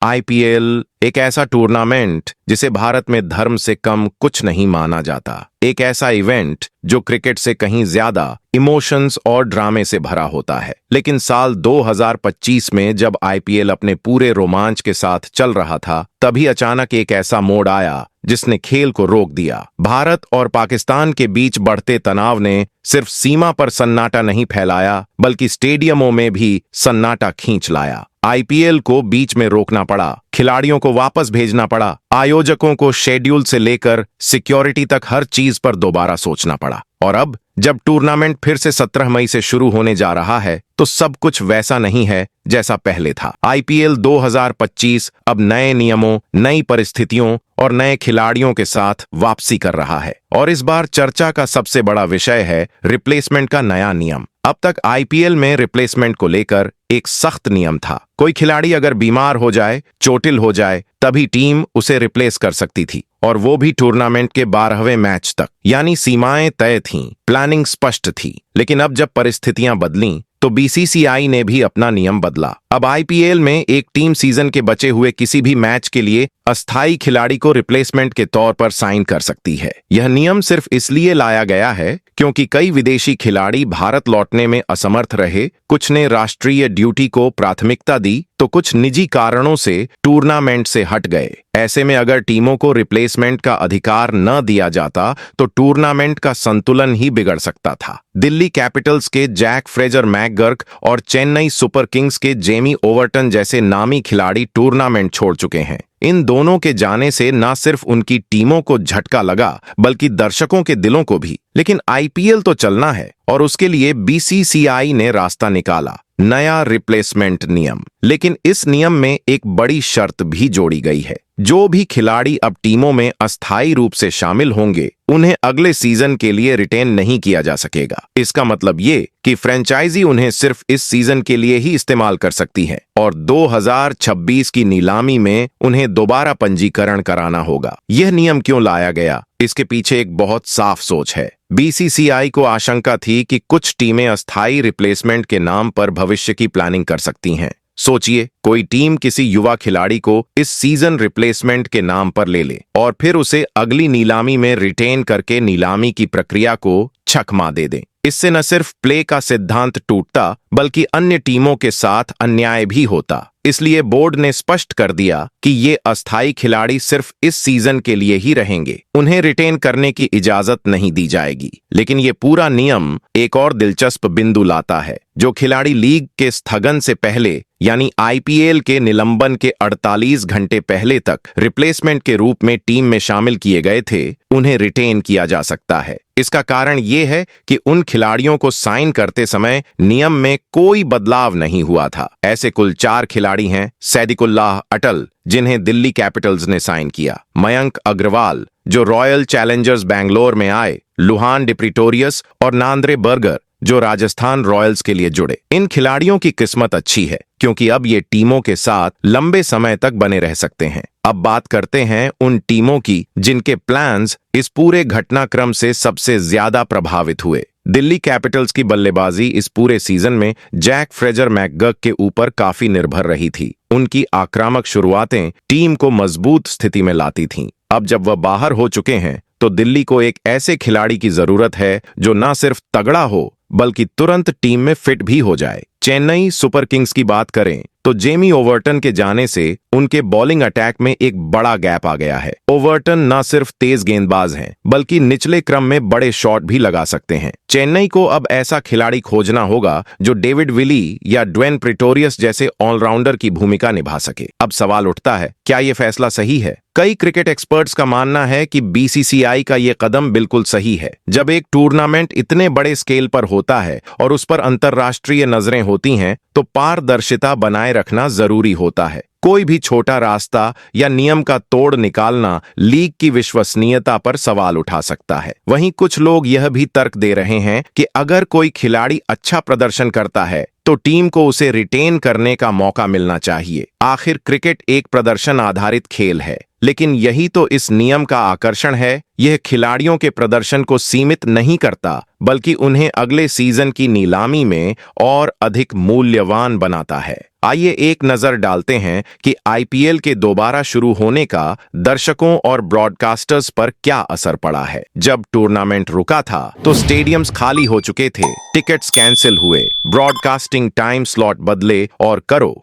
IPL एक ऐसा tournament जिसे भारत में धर्म से कम कुछ नहीं माना जाता। एक ऐसा इवेंट जो क्रिकेट से कहीं ज्यादा इमोशंस और ड्रामे से भरा होता है। लेकिन साल 2025 में जब आईपीएल अपने पूरे रोमांच के साथ चल रहा था, तभी अचानक एक ऐसा मोड़ आया जिसने खेल को रोक दिया। भारत और पाकिस्तान के बीच बढ़ते तनाव ने सिर्फ सीमा पर सन्नाटा नहीं फैलाया, बल्कि स्टेडियमों में भी सन्नाटा खींच लाया। आईपीएल को बीच में रोकना पड़ा, खिलाड़ियों को वापस भेजना पड़ा, आयोजकों को शेड्यूल से लेकर सिक्योरिटी तक हर चीज पर दोबारा सोचना पड़ा। और अब जब टूर्नामेंट फिर से 17 मई से शुरू होने जा रहा है, तो सब कुछ वैसा नहीं है जैसा पहले था। आईपीएल 2025 अब नए नियमों, नई परिस्थितियों और नए खिलाड़ियों के साथ वापसी कर रहा है। और इस बार चर्चा का सबसे बड़ा विषय है रिप्लेसमेंट का नया नियम। अब तक आईपीएल में रिप्लेसमेंट को लेकर एक सख्त नियम था। कोई खिलाड़ी अगर बीमार हो जाए, चोटिल हो जाए, तभी टीम उसे रिप्लेस कर सकती थी, और वो भी टूर्नामेंट के 12वें मैच तक। यानी सीमाएं तय थीं, प्लानिंग स्पष्ट थी। लेकिन अब जब परिस्थितियां बदलीं, तो बीसीसीआई ने भी अपना नियम बदला। अब आईपीएल में एक टीम सीजन के बचे हुए किसी भी मैच के लिए अस्थायी खिलाड़ी को रिप्लेसमेंट के तौर पर साइन कर सकती है। यह नियम सिर्फ इसलिए लाया गया है क्योंकि कई विदेशी खिलाड़ी भारत लौटने में असमर्थ रहे। कुछ ने राष्ट्रीय ड्यूटी को प्राथमिकता दी, तो कुछ निजी कारणों से टूर्नामेंट से हट गए। ऐसे में अगर टीमों को रिप्लेसमेंट का अधिकार न दिया जाता, तो टूर्नामेंट का संतुलन ही बिगड़ सकता था। दिल्ली कैपिटल्स के जैक फ्रेजर मैकगर्क और चेन्नई सुपर किंग्स के जेमी ओवर्टन जैसे नामी खिलाड़ी टूर्नामेंट छोड़ चुके हैं। इन दोनों के जाने से न सिर्फ उनकी टीमों को झटका लगा, बल्कि दर्शकों के दिलों को भी। लेकिन आईपीएल तो चलना है, और उसके लिए बीसीसीआई ने रास्ता निकाला, नया रिप्लेसमेंट नियम। लेकिन इस नियम में एक बड़ी शर्त भी जोड़ी गई है। जो भी खिलाड़ी अब टीमों में अस्थायी रूप से शामिल होंगे, उन्हें अगले सीजन के लिए रिटेन नहीं किया जा सकेगा। इसका मतलब ये कि फ्रेंचाइजी उन्हें सिर्फ इस सीजन के लिए ही इस्तेमाल कर सकती है, और 2026 की नीलामी में उन्हें दोबारा पंजीकरण कराना होगा। यह नियम क्यों लाया गया? इसके पीछे एक बहुत साफ सोच है। बीसीसीआई को आशंका थी कि कुछ टीमें अस्थायी रिप्लेसमेंट के नाम पर भविष्य की प्लानिंग कर सकती हैं। सोचिए, कोई टीम किसी युवा खिलाड़ी को इस सीजन रिप्लेसमेंट के नाम पर ले ले और फिर उसे अगली नीलामी में रिटेन करके नीलामी की प्रक्रिया को छकमा दे दे। इससे न सिर्फ प्ले का सिद्धांत टूटता, बल्कि अन्य टीमों के साथ अन्याय भी होता। इसलिए बोर्ड ने स्पष्ट कर दिया कि ये अस्थायी खिलाड़ी सिर्फ इस सीजन के लिए ही रहेंगे, उन्हें रिटेन करने की इजाजत नहीं दी जाएगी। लेकिन ये पूरा नियम एक और दिलचस्प बिंदु लाता है। जो खिलाड़ी लीग के स्थगन से पहले, यानी आईपीएल के निलंबन के 48 घंटे पहले तक रिप्लेसमेंट के रूप में टीम में शामिल किए गए थे, उन्हें रिटेन किया जा सकता है। इसका कारण ये है कि उन खिलाड़ियों को साइन करते समय नियम में कोई बदलाव नहीं हुआ था। ऐसे कुल 4 खिलाड़ी हैं। सैदिकुल्लाह अटल, जिन्हें दिल्ली कैपिटल्स ने साइन किया, मयंक अग्रवाल, जो रॉयल चैलेंजर्स बैंगलोर में आए, लुहान डिप्रिटोरियस और नांद्रे बर्गर, जो राजस्थान रॉयल्स के लिए जुड़े। इन खिलाड़ियों की किस्मत अच्छी है, क्योंकि अब ये टीमों के साथ लंबे समय तक बने रह सकते हैं। अब बात करते हैं उन टीमों की जिनके प्लान्स इस पूरे घटनाक्रम से सबसे ज्यादा प्रभावित हुए। दिल्ली कैपिटल्स की बल्लेबाजी इस पूरे सीजन में जैक फ्रेजर मैकगर्क के ऊपर काफी निर्भर रही थी। उनकी आक्रामक शुरुआतें टीम को मजबूत स्थिति में लाती थीं। अब जब वह बाहर हो चुके हैं, तो दिल्ली को एक ऐसे खिलाड़ी की जरूरत है जो न सिर्फ तगड़ा हो, बल्कि तुरंत टीम में फिट भी हो जाए। चेन्नई सुपर किंग्स की बात करें तो जेमी ओवर्टन के जाने से उनके बॉलिंग अटैक में एक बड़ा गैप आ गया है। ओवर्टन न सिर्फ तेज गेंदबाज हैं, बल्कि निचले क्रम में बड़े शॉट भी लगा सकते हैं। चेन्नई को अब ऐसा खिलाड़ी खोजना होगा जो डेविड विली या ड्वेन प्रिटोरियस जैसे ऑलराउंडर की भूमिका निभा सके। अब सवाल उठता है, क्या यह फैसला सही है? कई क्रिकेट एक्सपर्ट्स का मानना है कि बीसीसीआई का यह कदम बिल्कुल सही है। जब एक टूर्नामेंट इतने बड़े स्केल पर होता है और उस पर अंतर्राष्ट्रीय नजरें होती हैं, तो पारदर्शिता बनाए रखना जरूरी होता है। कोई भी छोटा रास्ता या नियम का तोड़ निकालना लीग की विश्वसनीयता पर सवाल उठा सकता है। वहीं कुछ लोग यह भी तर्क दे रहे हैं कि अगर कोई खिलाड़ी अच्छा प्रदर्शन करता है, तो टीम को उसे रिटेन करने का मौका मिलना चाहिए। आखिर क्रिकेट एक प्रदर्शन आधारित खेल है, लेकिन यही तो इस नियम का आकर्षण है। यह खिलाड़ियों के प्रदर्शन को सीमित नहीं करता, बल्कि उन्हें अगले सीजन की नीलामी में और अधिक मूल्यवान बनाता है। आइए एक नजर डालते हैं कि आईपीएल के दोबारा शुरू होने का दर्शकों और ब्रॉडकास्टर्स पर क्या असर पड़ा है। जब टूर्नामेंट रुका था तो स्टेडियम्स खाली हो चुके थे, टिकट्स कैंसिल हुए, ब्रॉडकास्टिंग टाइम स्लॉट बदले और करो